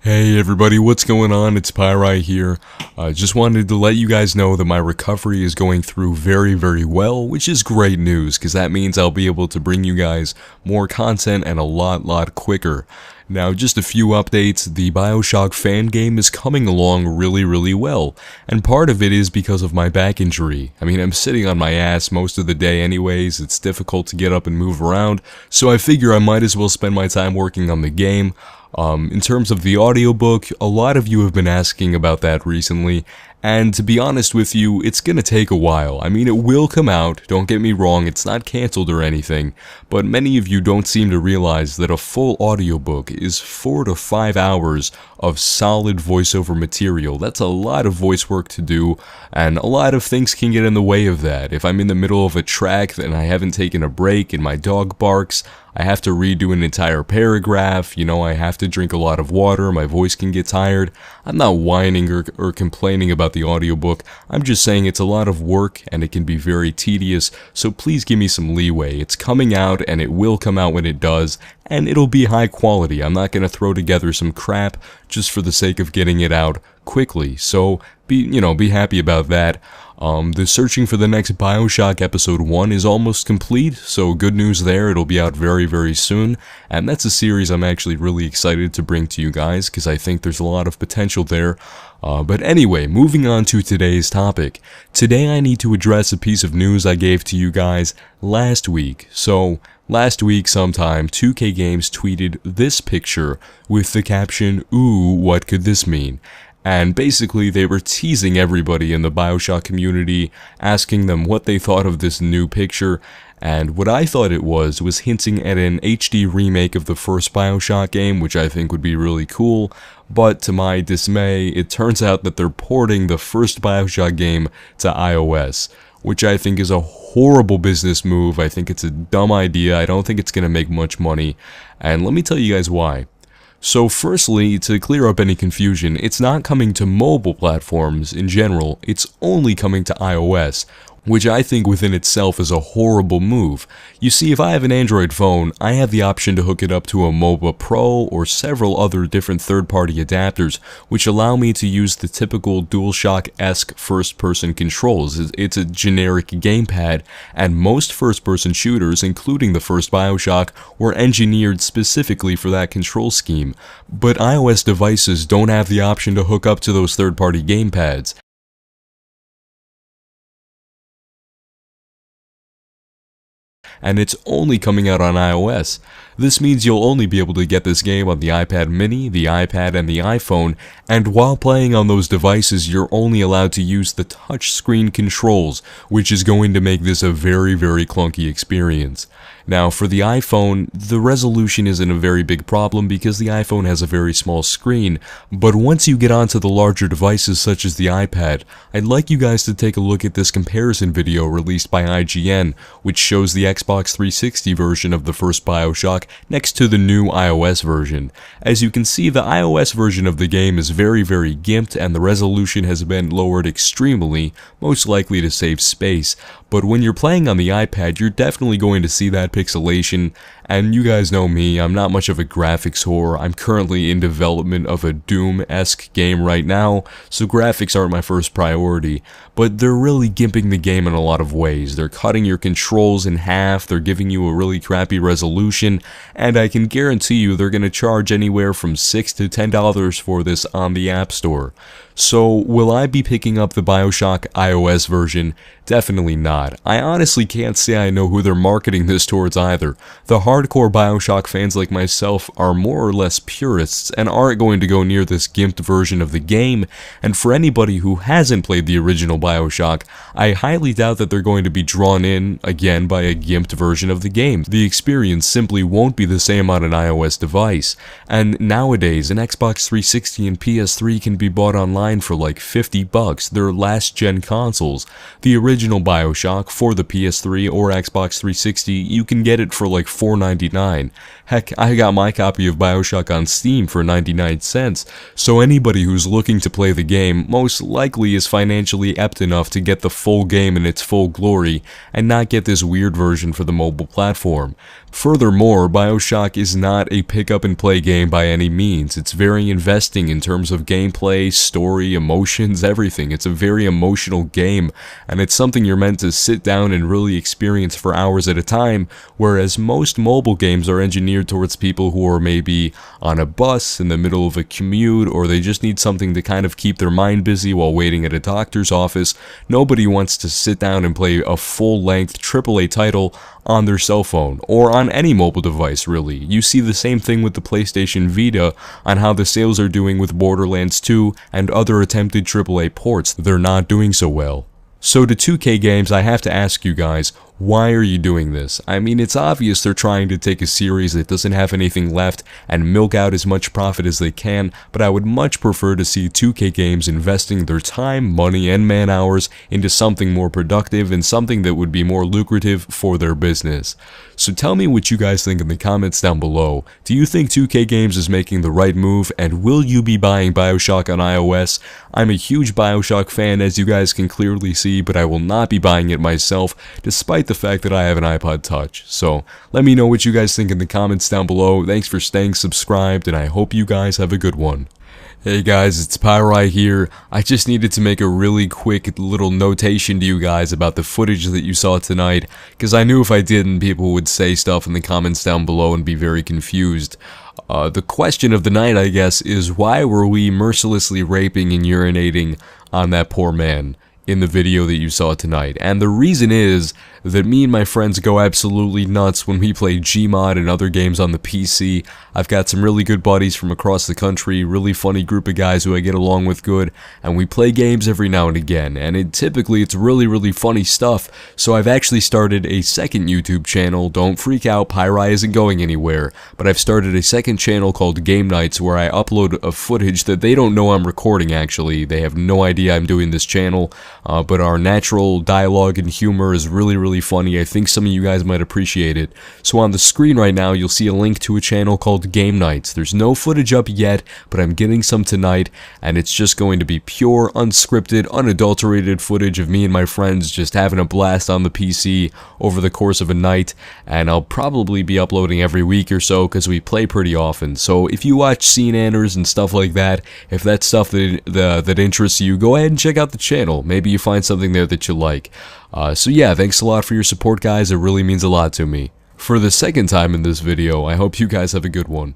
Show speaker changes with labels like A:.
A: Hey everybody, what's going on? It's Pyri here. Just wanted to let you guys know that my recovery is going through very well, which is great news, because that means I'll be able to bring you guys more content and a lot quicker. Now, just a few updates. The Bioshock fan game is coming along really well, and part of it is because of my back injury. I mean, I'm sitting on my ass most of the day anyways, it's difficult to get up and move around, so I figure I might as well spend my time working on the game. In terms of the audiobook, a lot of you have been asking about that recently, and to be honest with you, it's gonna take a while. I mean, it will come out, don't get me wrong, it's not cancelled or anything, but many of you don't seem to realize that a full audiobook is 4 to 5 hours of solid voiceover material. That's a lot of voice work to do, and a lot of things can get in the way of that. If I'm in the middle of a track and I haven't taken a break and my dog barks, I have to redo an entire paragraph, I have to drink a lot of water, my voice can get tired. I'm not whining or complaining about the audiobook, I'm just saying it's a lot of work and it can be very tedious, so please give me some leeway. It's coming out and it will come out when it does, and it'll be high quality. I'm not going to throw together some crap just for the sake of getting it out quickly, so be happy about that. The searching for the next Bioshock Episode 1 is almost complete, so good news there, it'll be out very soon, and that's a series I'm actually really excited to bring to you guys, because I think there's a lot of potential there. But anyway, moving on to today's topic. Today I need to address a piece of news I gave to you guys last week. So, last week sometime, 2K Games tweeted this picture with the caption, "Ooh, what could this mean?" And basically they were teasing everybody in the Bioshock community, asking them what they thought of this new picture, and what I thought it was hinting at an HD remake of the first Bioshock game, which I think would be really cool, but to my dismay, it turns out that they're porting the first Bioshock game to iOS, which I think is a horrible business move. I think it's a dumb idea, I don't think it's going to make much money, and let me tell you guys why. So firstly, to clear up any confusion, it's not coming to mobile platforms in general, it's only coming to iOS, which I think within itself is a horrible move. You see, if I have an Android phone, I have the option to hook it up to a MOBA Pro or several other different third-party adapters, which allow me to use the typical DualShock-esque first-person controls. It's a generic gamepad, and most first-person shooters, including the first Bioshock, were engineered specifically for that control scheme. But iOS devices don't have the option to hook up to those third-party gamepads. And it's only coming out on iOS. This means you'll only be able to get this game on the iPad mini, the iPad, and the iPhone, and while playing on those devices you're only allowed to use the touchscreen controls, which is going to make this a very clunky experience. Now for the iPhone, the resolution isn't a very big problem because the iPhone has a very small screen, but once you get onto the larger devices such as the iPad, I'd like you guys to take a look at this comparison video released by IGN, which shows the Xbox 360 version of the first Bioshock next to the new iOS version. As you can see, the iOS version of the game is very gimped and the resolution has been lowered extremely, most likely to save space, but when you're playing on the iPad, you're definitely going to see that pixelation, and you guys know me, I'm not much of a graphics whore. I'm currently in development of a Doom-esque game right now, so graphics aren't my first priority, but they're really gimping the game in a lot of ways. They're cutting your controls in half, they're giving you a really crappy resolution, and I can guarantee you they're going to charge anywhere from $6 to $10 for this on the App Store. So, will I be picking up the Bioshock iOS version? Definitely not. I honestly can't say I know who they're marketing this towards either. The hardcore Bioshock fans like myself are more or less purists and aren't going to go near this gimped version of the game, and for anybody who hasn't played the original Bioshock, I highly doubt that they're going to be drawn in, again, by a gimped version of the game. The experience simply won't be the same on an iOS device, and nowadays an Xbox 360 and PS3 can be bought online for like $50, they're last-gen consoles. The original Bioshock for the PS3 or Xbox 360, you can get it for like $4.99 $4.99. Heck, I got my copy of BioShock on Steam for 99 cents, so anybody who's looking to play the game most likely is financially apt enough to get the full game in its full glory and not get this weird version for the mobile platform. Furthermore, BioShock is not a pick-up-and-play game by any means. It's very investing in terms of gameplay, story, emotions, everything. It's a very emotional game, and it's something you're meant to sit down and really experience for hours at a time, whereas most mobile games are engineered towards people who are maybe on a bus in the middle of a commute, or they just need something to kind of keep their mind busy while waiting at a doctor's office. Nobody wants to sit down and play a full-length AAA title on their cell phone, or on any mobile device really. You see the same thing with the PlayStation Vita on how the sales are doing with Borderlands 2 and other attempted AAA ports. They're not doing so well. So to 2K Games, I have to ask you guys, why are you doing this? I mean, it's obvious they're trying to take a series that doesn't have anything left and milk out as much profit as they can, but I would much prefer to see 2K Games investing their time, money, and man hours into something more productive and something that would be more lucrative for their business. So tell me what you guys think in the comments down below. Do you think 2K Games is making the right move, and will you be buying BioShock on iOS? I'm a huge BioShock fan, as you guys can clearly see, but I will not be buying it myself, despite the fact that I have an iPod Touch. So let me know what you guys think in the comments down below. Thanks for staying subscribed, and I hope you guys have a good one. Hey guys, it's Pyrai here. I just needed to make a really quick little notation to you guys about the footage that you saw tonight, because I knew if I didn't, people would say stuff in the comments down below and be very confused. The question of the night, I guess, is why were we mercilessly raping and urinating on that poor man in the video that you saw tonight? And the reason is that me and my friends go absolutely nuts when we play Gmod and other games on the PC. I've got some really good buddies from across the country, really funny group of guys who I get along with good, and we play games every now and again, and typically it's really funny stuff. So I've actually started a second YouTube channel. Don't freak out, Pyrai isn't going anywhere, but I've started a second channel called Game Nights where I upload a footage that they don't know I'm recording actually. They have no idea I'm doing this channel, but our natural dialogue and humor is really funny. I think some of you guys might appreciate it. So on the screen right now, you'll see a link to a channel called Game Nights. There's no footage up yet, but I'm getting some tonight, and it's just going to be pure, unscripted, unadulterated footage of me and my friends just having a blast on the PC over the course of a night, and I'll probably be uploading every week or so because we play pretty often. So if you watch Scene Anners and stuff like that, if that's stuff that interests you, go ahead and check out the channel. Maybe you find something there that you like. So yeah, thanks a lot for your support, guys. It really means a lot to me. For the second time in this video, I hope you guys have a good one.